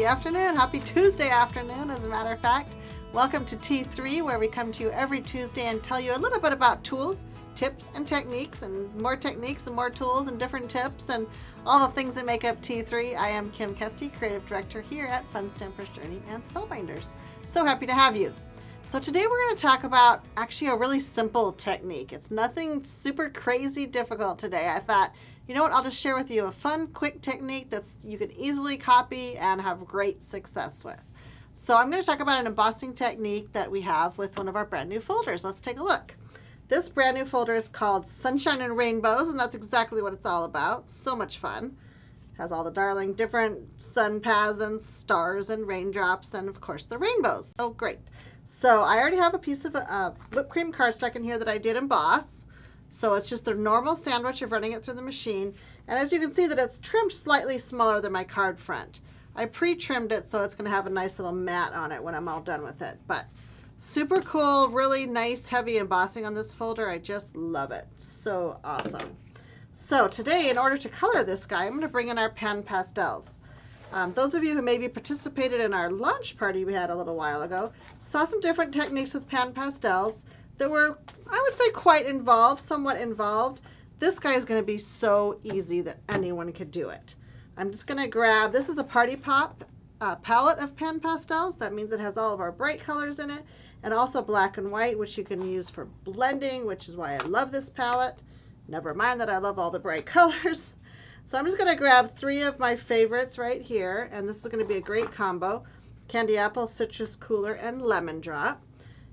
afternoon. Happy Tuesday afternoon, as a matter of fact. Welcome to T3, where we come to you every Tuesday and tell you a little bit about tools, tips, and techniques, and more tools and different tips and all the things that make up T3. I am Kim Kesty, Creative Director here at Fun Stampers Journey and Spellbinders. So happy to have you. So today we're going to talk about actually a really simple technique. It's nothing super crazy difficult today. I thought, you know what, I'll just share with you a fun, quick technique that's you can easily copy and have great success with. So I'm going to talk about an embossing technique that we have with one of our brand new folders. Let's take a look. This brand new folder is called Sunshine and Rainbows, and that's exactly what it's all about. So much fun. Has all the darling different sun paths and stars and raindrops and of course the rainbows. So great. So I already have a piece of whipped cream cardstock in here that I did emboss. So it's just the normal sandwich of running it through the machine. And as you can see that it's trimmed slightly smaller than my card front. I pre-trimmed it so it's going to have a nice little mat on it when I'm all done with it. But super cool, really nice heavy embossing on this folder. I just love it. So awesome. So today, in order to color this guy, I'm going to bring in our pan pastels. Those of you who maybe participated in our launch party we had a little while ago saw some different techniques with pan pastels that were, I would say, quite involved, somewhat involved. This guy is going to be so easy that anyone could do it. I'm just going to grab, this is the Party Pop palette of pan pastels. That means it has all of our bright colors in it, and also black and white, which you can use for blending, which is why I love this palette. Never mind that I love all the bright colors. So I'm just going to grab 3 of my favorites right here, and this is going to be a great combo: Candy Apple, Citrus Cooler, and Lemon Drop.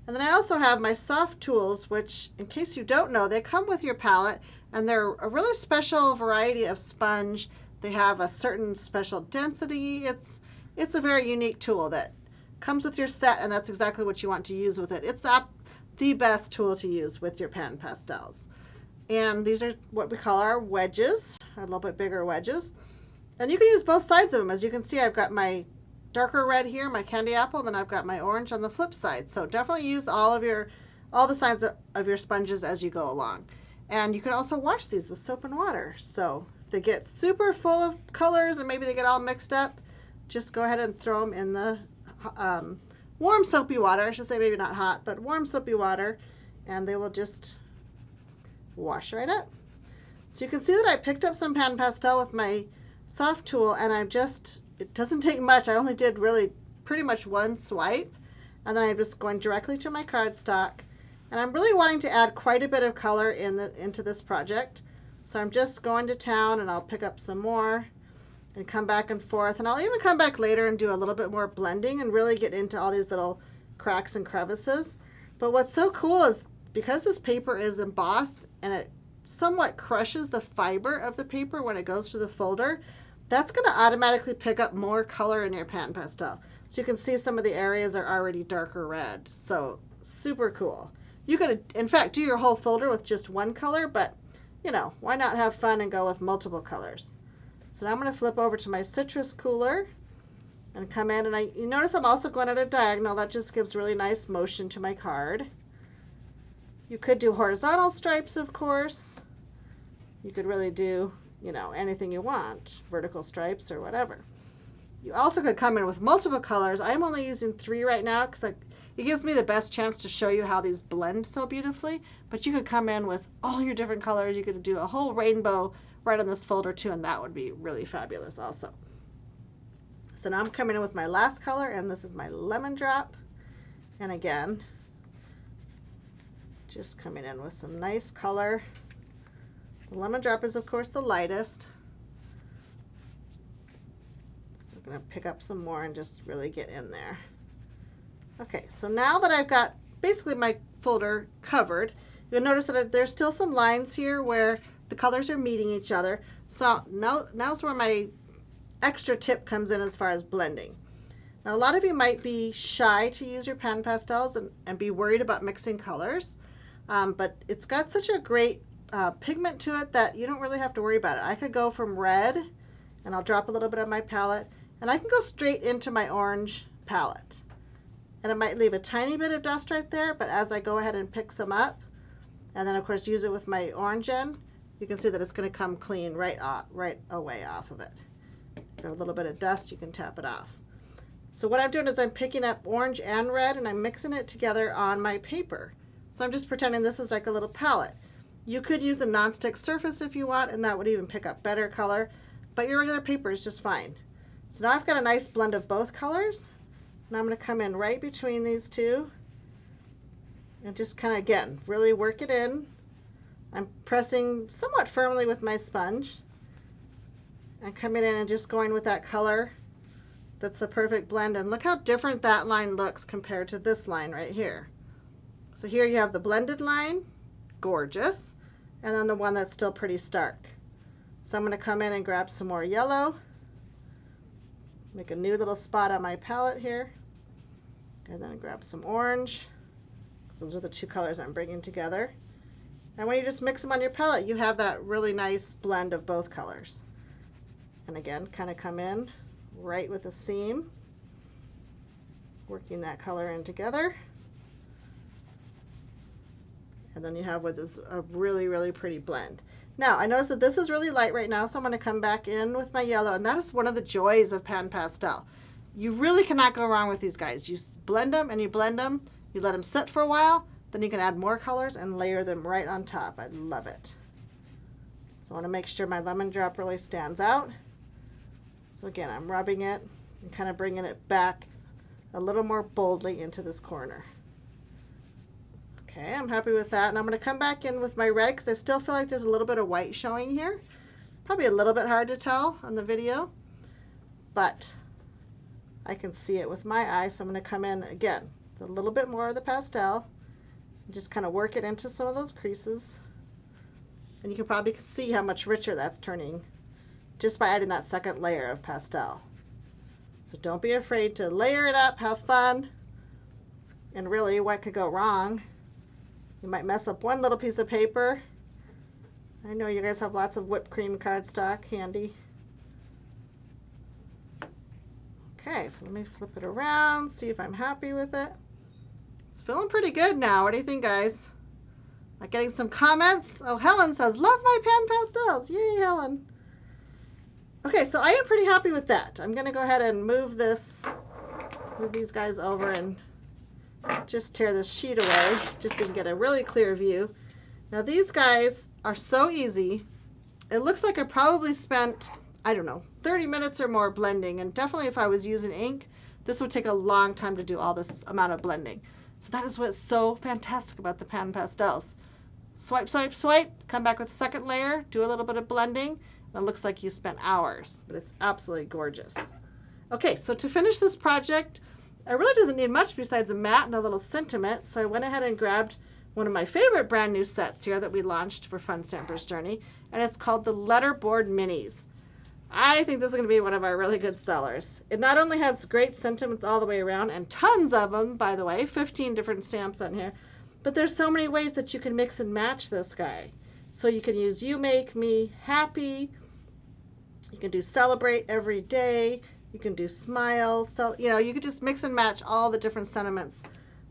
And then I also have my soft tools, which, in case you don't know, they come with your palette, and they're a really special variety of sponge. They have a certain special density. It's a very unique tool that comes with your set, and that's exactly what you want to use with it. It's the best tool to use with your pan pastels. And these are what we call our wedges, a little bit bigger wedges. And you can use both sides of them. As you can see, I've got my darker red here, my candy apple, and then I've got my orange on the flip side. So definitely use all the sides of your sponges as you go along. And you can also wash these with soap and water. So if they get super full of colors and maybe they get all mixed up, just go ahead and throw them in the warm soapy water. I should say maybe not hot, but warm soapy water, and they will just wash right up. So you can see that I picked up some pan pastel with my soft tool, and it doesn't take much. I only did really pretty much one swipe, and then I'm just going directly to my cardstock, and I'm really wanting to add quite a bit of color into this project. So I'm just going to town, and I'll pick up some more and come back and forth, and I'll even come back later and do a little bit more blending and really get into all these little cracks and crevices. But what's so cool is because this paper is embossed and it somewhat crushes the fiber of the paper when it goes through the folder, that's going to automatically pick up more color in your pan pastel. So you can see some of the areas are already darker red. So super cool. You could, in fact, do your whole folder with just one color, but you know, why not have fun and go with multiple colors? So now I'm going to flip over to my Citrus Cooler and come in, and you notice I'm also going at a diagonal. That just gives really nice motion to my card. You could do horizontal stripes, of course. You could really do, you know, anything you want, vertical stripes or whatever. You also could come in with multiple colors. I'm only using 3 right now because it gives me the best chance to show you how these blend so beautifully. But you could come in with all your different colors. You could do a whole rainbow right on this folder too, and that would be really fabulous also. So now I'm coming in with my last color, and this is my Lemon Drop. And again, just coming in with some nice color. The Lemon Drop is, of course, the lightest. So I'm going to pick up some more and just really get in there. Okay, so now that I've got basically my folder covered, you'll notice that there's still some lines here where the colors are meeting each other. So now's where my extra tip comes in as far as blending. Now, a lot of you might be shy to use your pan pastels and be worried about mixing colors. But it's got such a great pigment to it that you don't really have to worry about it. I could go from red, and I'll drop a little bit on my palette, and I can go straight into my orange palette. And it might leave a tiny bit of dust right there, but as I go ahead and pick some up, and then of course use it with my orange end, you can see that it's going to come clean right away off of it. If there's a little bit of dust, you can tap it off. So what I'm doing is I'm picking up orange and red and I'm mixing it together on my paper. So I'm just pretending this is like a little palette. You could use a nonstick surface if you want, and that would even pick up better color, but your regular paper is just fine. So now I've got a nice blend of both colors, and I'm going to come in right between these two and just kind of, again, really work it in. I'm pressing somewhat firmly with my sponge and coming in and just going with that color. That's the perfect blend, and look how different that line looks compared to this line right here. So here you have the blended line, gorgeous, and then the one that's still pretty stark. So I'm going to come in and grab some more yellow, make a new little spot on my palette here, and then grab some orange. So those are the two colors I'm bringing together. And when you just mix them on your palette, you have that really nice blend of both colors. And again, kind of come in right with a seam, working that color in together. And then you have what is a really, really pretty blend. Now, I notice that this is really light right now, so I'm going to come back in with my yellow, and that is one of the joys of pan pastel. You really cannot go wrong with these guys. You blend them and you blend them, you let them sit for a while, then you can add more colors and layer them right on top. I love it. So I want to make sure my lemon drop really stands out. So again, I'm rubbing it and kind of bringing it back a little more boldly into this corner. Okay, I'm happy with that. And I'm going to come back in with my red because I still feel like there's a little bit of white showing here. Probably a little bit hard to tell on the video, but I can see it with my eye. So I'm going to come in again with a little bit more of the pastel and just kind of work it into some of those creases. And you can probably see how much richer that's turning just by adding that second layer of pastel. So don't be afraid to layer it up, have fun, and really what could go wrong? You might mess up one little piece of paper. I know you guys have lots of whipped cream cardstock handy. Okay, so let me flip it around, see if I'm happy with it. It's feeling pretty good now. What do you think, guys? Like getting some comments? Oh, Helen says, love my pan pastels. Yay, Helen. Okay, so I am pretty happy with that. I'm going to go ahead and move these guys over and just tear this sheet away just so you can get a really clear view. Now these guys are so easy. It looks like I probably spent, I don't know, 30 minutes or more blending, and definitely if I was using ink, this would take a long time to do all this amount of blending. So that is what's so fantastic about the pan pastels. Swipe, swipe, swipe, come back with a second layer, do a little bit of blending, and it looks like you spent hours, but it's absolutely gorgeous. Okay, so to finish this project, it really doesn't need much besides a mat and a little sentiment, so I went ahead and grabbed one of my favorite brand new sets here that we launched for Fun Stampers Journey, and it's called the Letterboard Minis. I think this is going to be one of our really good sellers. It not only has great sentiments all the way around, and tons of them, by the way, 15 different stamps on here, but there's so many ways that you can mix and match this guy. So you can use You Make Me Happy, you can do Celebrate Every Day, you can do Smile, so you could just mix and match all the different sentiments.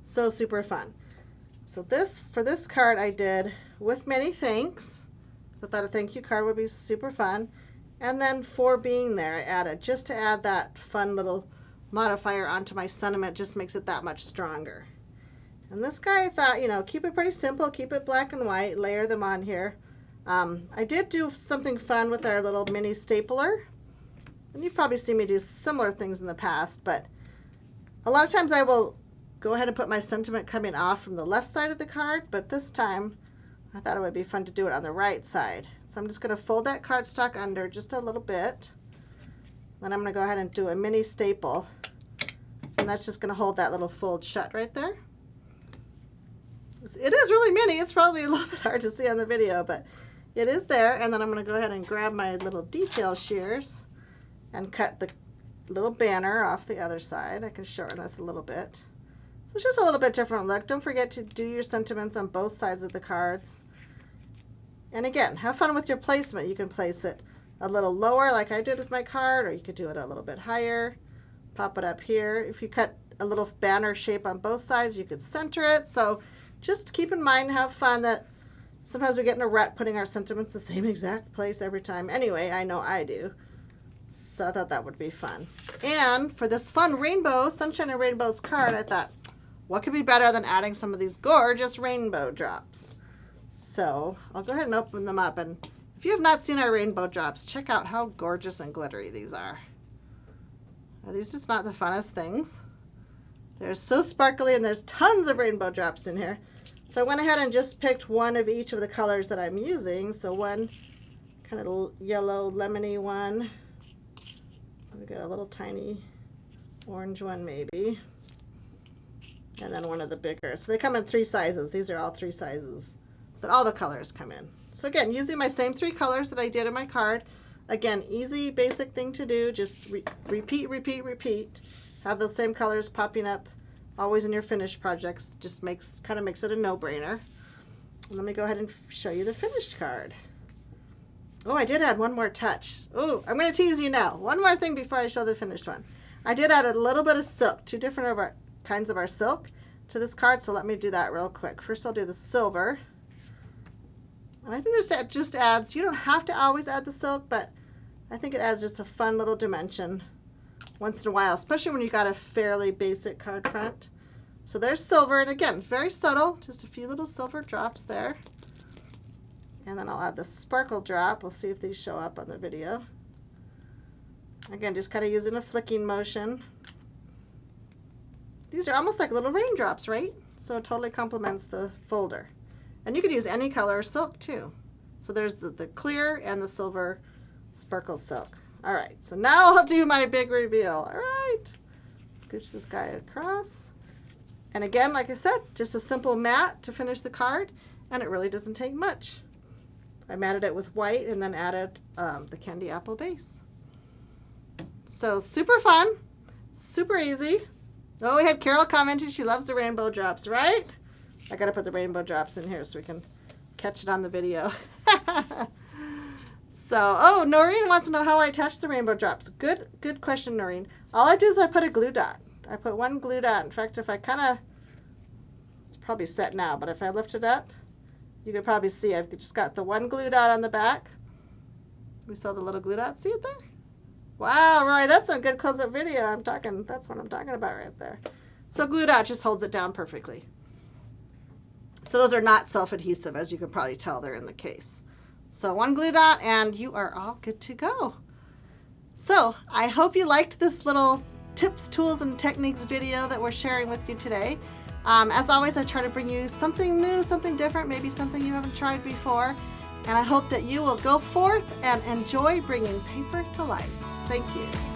So super fun. So for this card I did with many thanks. So I thought a thank you card would be super fun. And then for being there, I added, just to add that fun little modifier onto my sentiment, just makes it that much stronger. And this guy I thought, keep it pretty simple, keep it black and white, layer them on here. I did do something fun with our little mini stapler. And you've probably seen me do similar things in the past, but a lot of times I will go ahead and put my sentiment coming off from the left side of the card, but this time I thought it would be fun to do it on the right side. So I'm just going to fold that cardstock under just a little bit. Then I'm going to go ahead and do a mini staple, and that's just going to hold that little fold shut right there. It is really mini. It's probably a little bit hard to see on the video, but it is there. And then I'm going to go ahead and grab my little detail shears and cut the little banner off the other side. I can shorten this a little bit. So it's just a little bit different look. Don't forget to do your sentiments on both sides of the cards. And again, have fun with your placement. You can place it a little lower like I did with my card, or you could do it a little bit higher. Pop it up here. If you cut a little banner shape on both sides, you could center it. So just keep in mind, have fun, that sometimes we get in a rut putting our sentiments the same exact place every time. Anyway, I know I do. So I thought that would be fun. And for this fun rainbow, Sunshine and Rainbows card, I thought, what could be better than adding some of these gorgeous rainbow drops? So I'll go ahead and open them up. And if you have not seen our rainbow drops, check out how gorgeous and glittery these are. Are these just not the funnest things? They're so sparkly, and there's tons of rainbow drops in here. So I went ahead and just picked one of each of the colors that I'm using. So one kind of yellow lemony one. We got a little tiny orange one maybe. And then one of the bigger. So they come in 3 sizes. These are all 3 sizes that all the colors come in. So again, using my same 3 colors that I did in my card. Again, easy, basic thing to do. Just repeat, repeat, repeat. Have those same colors popping up always in your finished projects. Just kind of makes it a no-brainer. Let me go ahead and show you the finished card. Oh, I did add one more touch. Oh, I'm going to tease you now. One more thing before I show the finished one. I did add a little bit of silk, 2 different kinds of our silk to this card, so let me do that real quick. First I'll do the silver. And I think this just adds, you don't have to always add the silk, but I think it adds just a fun little dimension once in a while, especially when you got a fairly basic card front. So there's silver, and again, it's very subtle, just a few little silver drops there. And then I'll add the sparkle drop. We'll see if these show up on the video. Again, just kind of using a flicking motion. These are almost like little raindrops, right? So it totally complements the folder. And you could use any color silk too. So there's the clear and the silver sparkle silk. All right, so now I'll do my big reveal. All right, scooch this guy across. And again, like I said, just a simple mat to finish the card, and it really doesn't take much. I matted it with white and then added the candy apple base. So super fun, super easy. Oh, we had Carol commenting she loves the rainbow drops, right? I gotta put the rainbow drops in here so we can catch it on the video. So, oh, Noreen wants to know how I attach the rainbow drops. Good question, Noreen. All I do is I put a glue dot. I put one glue dot. In fact, if I it's probably set now, but if I lift it up, you could probably see I've just got the one glue dot on the back. We saw the little glue dot. See it there? Wow, Roy, that's a good close-up video. That's what I'm talking about right there. So glue dot just holds it down perfectly. So those are not self-adhesive, as you can probably tell they're in the case. So one glue dot and you are all good to go. So I hope you liked this little tips, tools, and techniques video that we're sharing with you today. As always, I try to bring you something new, something different, maybe something you haven't tried before. And I hope that you will go forth and enjoy bringing paper to life. Thank you.